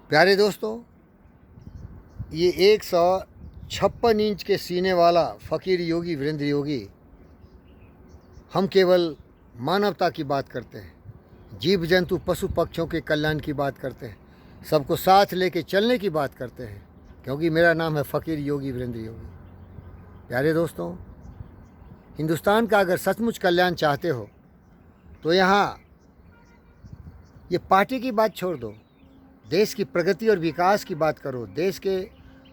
प्यारे दोस्तों, ये 156 इंच के सीने वाला फ़कीर योगी वीरेंद्र योगी हम केवल मानवता की बात करते हैं, जीव जंतु पशु पक्षियों के कल्याण की बात करते हैं, सबको साथ लेके चलने की बात करते हैं, क्योंकि मेरा नाम है फ़कीर योगी वीरेंद्र योगी। प्यारे दोस्तों, हिंदुस्तान का अगर सचमुच कल्याण चाहते हो तो यहाँ ये पार्टी की बात छोड़ दो, देश की प्रगति और विकास की बात करो। देश के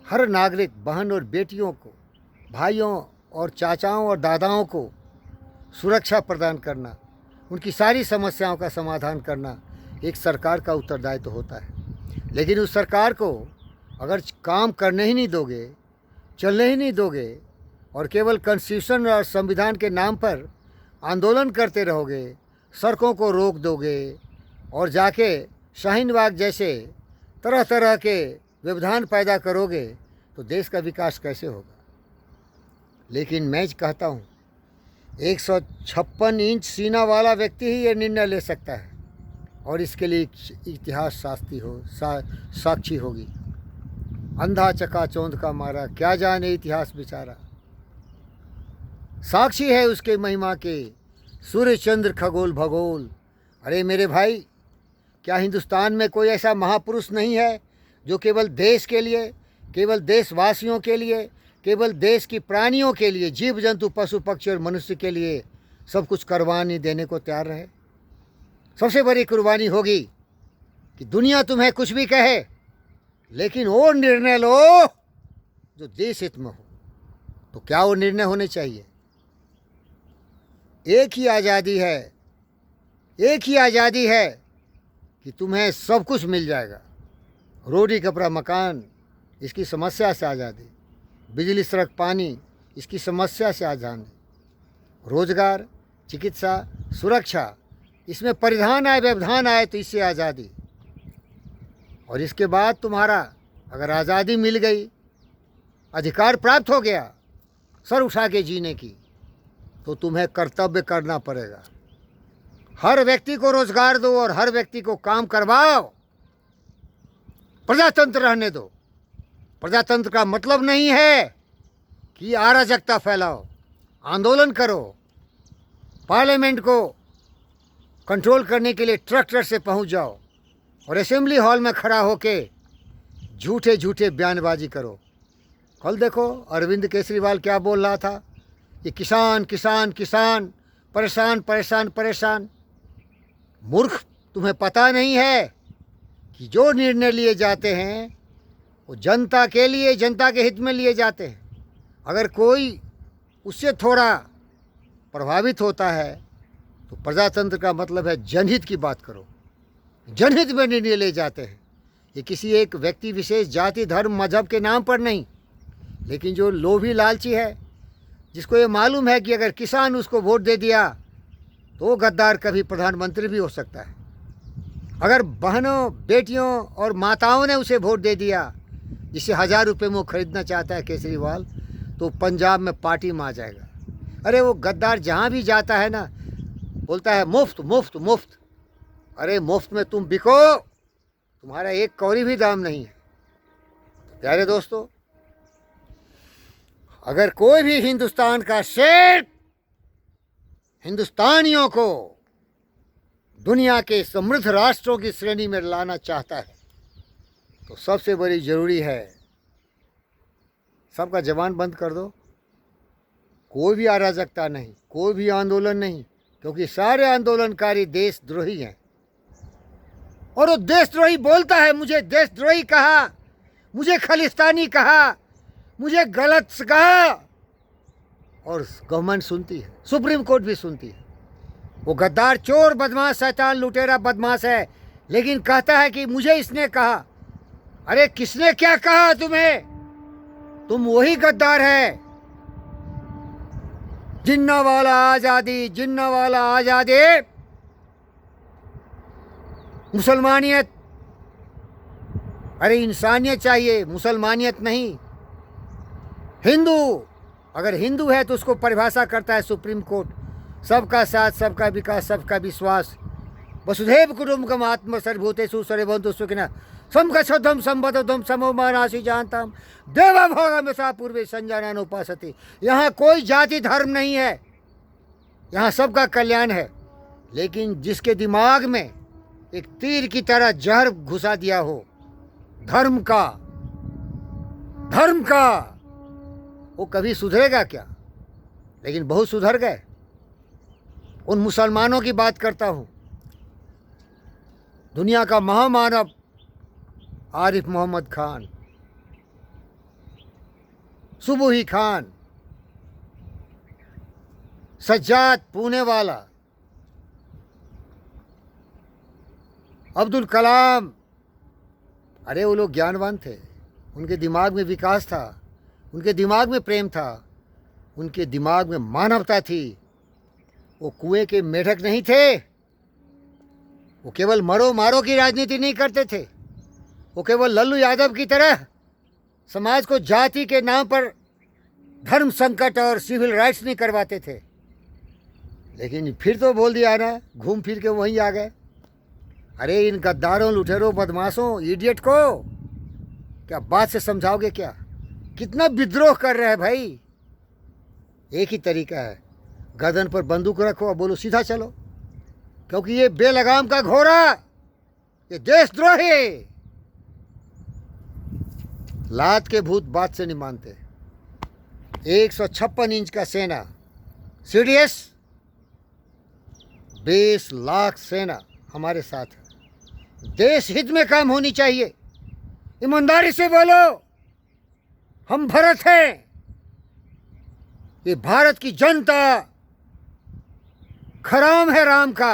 हर नागरिक, बहन और बेटियों को, भाइयों और चाचाओं और दादाओं को सुरक्षा प्रदान करना, उनकी सारी समस्याओं का समाधान करना एक सरकार का उत्तरदायित्व होता है। लेकिन उस सरकार को अगर काम करने ही नहीं दोगे, चलने ही नहीं दोगे और केवल कॉन्स्टिट्यूशन और संविधान के नाम पर आंदोलन करते रहोगे, सड़कों को रोक दोगे और जाके शाहीन बाग जैसे तरह तरह के व्यवधान पैदा करोगे तो देश का विकास कैसे होगा। लेकिन मैं कहता हूँ 156 इंच सीना वाला व्यक्ति ही ये निर्णय ले सकता है और इसके लिए इतिहास साक्षी होगी। अंधा चकाचौंध का मारा, क्या जाने इतिहास बेचारा, साक्षी है उसके महिमा के सूर्य चंद्र खगोल भगोल। अरे मेरे भाई, क्या हिंदुस्तान में कोई ऐसा महापुरुष नहीं है जो केवल देश के लिए, केवल देशवासियों के लिए, केवल देश की प्राणियों के लिए, जीव जंतु पशु पक्षी और मनुष्य के लिए सब कुछ कुर्बानी देने को तैयार रहे। सबसे बड़ी कुर्बानी होगी कि दुनिया तुम्हें कुछ भी कहे, लेकिन वो निर्णय लो जो देश हित में हो। तो क्या वो निर्णय होने चाहिए? एक ही आज़ादी है, एक ही आज़ादी है कि तुम्हें सब कुछ मिल जाएगा। रोटी कपड़ा मकान, इसकी समस्या से आज़ादी। बिजली सड़क पानी, इसकी समस्या से आज़ादी। रोजगार, चिकित्सा, सुरक्षा, इसमें परिधान आए व्यवधान आए तो इससे आज़ादी। और इसके बाद तुम्हारा अगर आज़ादी मिल गई, अधिकार प्राप्त हो गया सर उठा के जीने की, तो तुम्हें कर्तव्य करना पड़ेगा। हर व्यक्ति को रोजगार दो और हर व्यक्ति को काम करवाओ। प्रजातंत्र रहने दो। प्रजातंत्र का मतलब नहीं है कि अराजकता फैलाओ, आंदोलन करो, पार्लियामेंट को कंट्रोल करने के लिए ट्रैक्टर से पहुंच जाओ और असेंबली हॉल में खड़ा होके झूठे झूठे बयानबाजी करो। कल देखो अरविंद केजरीवाल क्या बोल रहा था, ये किसान किसान किसान, परेशान परेशान परेशान। मूर्ख, तुम्हें पता नहीं है कि जो निर्णय लिए जाते हैं वो जनता के लिए, जनता के हित में लिए जाते हैं। अगर कोई उससे थोड़ा प्रभावित होता है तो प्रजातंत्र का मतलब है जनहित की बात करो। जनहित में निर्णय ले जाते हैं। ये किसी एक व्यक्ति विशेष, जाति, धर्म, मजहब के नाम पर नहीं, लेकिन जो लोभी लालची है, जिसको ये मालूम है कि अगर किसान उसको वोट दे दिया तो वो गद्दार कभी प्रधानमंत्री भी हो सकता है। अगर बहनों, बेटियों और माताओं ने उसे वोट दे दिया, जिसे 1000 रुपये में वो खरीदना चाहता है केजरीवाल, तो पंजाब में पार्टी में आ जाएगा। अरे वो गद्दार जहाँ भी जाता है ना, बोलता है मुफ्त मुफ्त मुफ्त। अरे मुफ्त में तुम बिको, तुम्हारा एक कौड़ी भी दाम नहीं है। प्यारे दोस्तों, अगर कोई भी हिंदुस्तान का शेर हिंदुस्तानियों को दुनिया के समृद्ध राष्ट्रों की श्रेणी में लाना चाहता है तो सबसे बड़ी ज़रूरी है सबका जबान बंद कर दो। कोई भी अराजकता नहीं, कोई भी आंदोलन नहीं, क्योंकि सारे आंदोलनकारी देशद्रोही हैं। और वो देशद्रोही बोलता है, मुझे देशद्रोही कहा, मुझे खालिस्तानी कहा, मुझे गलत कहा, और गवर्नमेंट सुनती है, सुप्रीम कोर्ट भी सुनती है। वो गद्दार, चोर, बदमाश, शैतान, लुटेरा, बदमाश है, लेकिन कहता है कि मुझे इसने कहा। अरे किसने क्या कहा तुम्हें? तुम वही गद्दार है। जिन्ना वाला आज़ादी, जिन्ना वाला आज़ादी, मुसलमानियत। अरे इंसानियत चाहिए, मुसलमानियत नहीं। हिंदू, अगर हिंदू है तो उसको परिभाषा करता है सुप्रीम कोर्ट, सबका साथ, सबका विकास, सबका विश्वास। वसुधैव कुटुम्बकम आत्म सर्वभूतेषु सर्वभवन्तु सुखिनः समकक्षध्वं संबद्धध्वं समो मानासि जानताम देवा भोगम सा पूर्वे संजानन उपासते। यहाँ कोई जाति धर्म नहीं है, यहाँ सबका कल्याण है। लेकिन जिसके दिमाग में एक तीर की तरह जहर घुसा दिया हो धर्म का, वो कभी सुधरेगा क्या? लेकिन बहुत सुधर गए। उन मुसलमानों की बात करता हूँ, दुनिया का महामानव आरिफ मोहम्मद खान, सुबुही खान, सज्जाद पुणे वाला, अब्दुल कलाम, अरे वो लोग ज्ञानवान थे, उनके दिमाग में विकास था, उनके दिमाग में प्रेम था, उनके दिमाग में मानवता थी। वो कुएं के मेढक नहीं थे, वो केवल मरो मारो की राजनीति नहीं करते थे, वो केवल लल्लू यादव की तरह समाज को जाति के नाम पर धर्म संकट और सिविल राइट्स नहीं करवाते थे। लेकिन फिर तो बोल दिया ना, घूम फिर के वहीं आ गए। अरे इन गद्दारों, लुटेरों, बदमाशों, इडियट को क्या बात से समझाओगे क्या? कितना विद्रोह कर रहे हैं भाई। एक ही तरीका है, गर्दन पर बंदूक रखो और बोलो सीधा चलो, क्योंकि ये बेलगाम का घोड़ा, ये देशद्रोही, लात के भूत बात से नहीं मानते। 156 इंच का सेना, सीडीएस 20 लाख सेना हमारे साथ है। देश हित में काम होनी चाहिए। ईमानदारी से बोलो, हम भरत हैं। ये भारत की जनता खराम है राम का,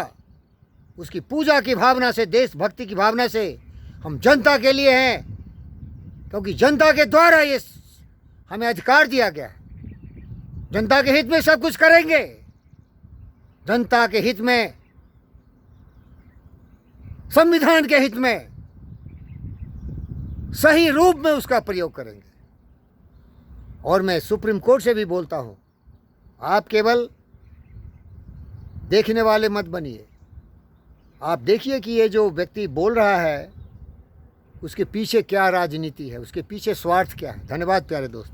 उसकी पूजा की भावना से, देशभक्ति की भावना से हम जनता के लिए हैं, क्योंकि जनता के द्वारा ये हमें अधिकार दिया गया है। जनता के हित में सब कुछ करेंगे, जनता के हित में, संविधान के हित में, सही रूप में उसका प्रयोग करेंगे। और मैं सुप्रीम कोर्ट से भी बोलता हूं, आप केवल देखने वाले मत बनिए। आप देखिए कि ये जो व्यक्ति बोल रहा है उसके पीछे क्या राजनीति है, उसके पीछे स्वार्थ क्या है। धन्यवाद प्यारे दोस्त।